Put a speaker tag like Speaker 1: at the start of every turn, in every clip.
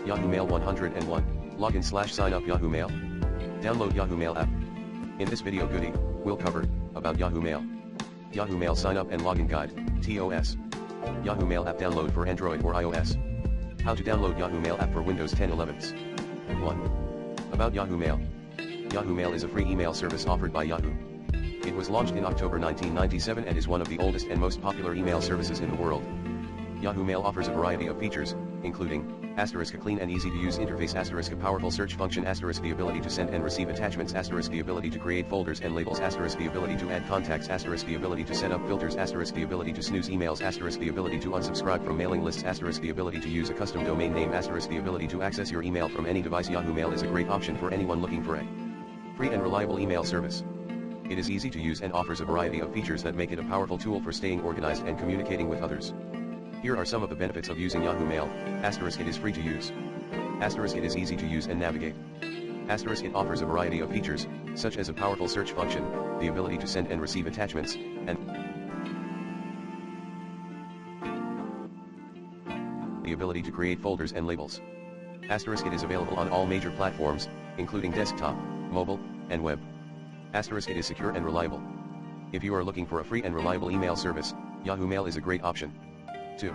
Speaker 1: Yahoo Mail 101, login/sign up Yahoo Mail. Download Yahoo Mail app. In this video goodie, we'll cover, about Yahoo Mail. Yahoo Mail sign up and login guide, TOS. Yahoo Mail app download for Android or iOS. How to download Yahoo Mail app for Windows 10 11s. 1. About Yahoo Mail. Yahoo Mail is a free email service offered by Yahoo. It was launched in October 1997 and is one of the oldest and most popular email services in the world. Yahoo Mail offers a variety of features, including a clean and easy to use interface, a powerful search function, the ability to send and receive attachments, the ability to create folders and labels, the ability to add contacts, the ability to set up filters, the ability to snooze emails, the ability to unsubscribe from mailing lists, the ability to use a custom domain name, the ability to access your email from any device. Yahoo Mail is a great option for anyone looking for a free and reliable email service. It is easy to use and offers a variety of features that make it a powerful tool for staying organized and communicating with others. Here are some of the benefits of using Yahoo Mail. It is free to use. It is easy to use and navigate. It offers a variety of features, such as a powerful search function, the ability to send and receive attachments, and the ability to create folders and labels. It is available on all major platforms, including desktop, mobile, and web. It is secure and reliable. If you are looking for a free and reliable email service, Yahoo Mail is a great option. 2.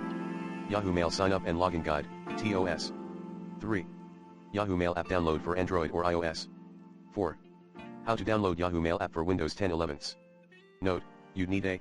Speaker 1: Yahoo Mail sign up and login guide, TOS. 3. Yahoo Mail app download for Android or iOS. 4. How to download Yahoo Mail app for Windows 10 11s. Note, you'd need a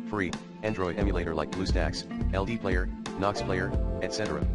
Speaker 1: free Android emulator like BlueStacks, LD Player, Nox Player, etc.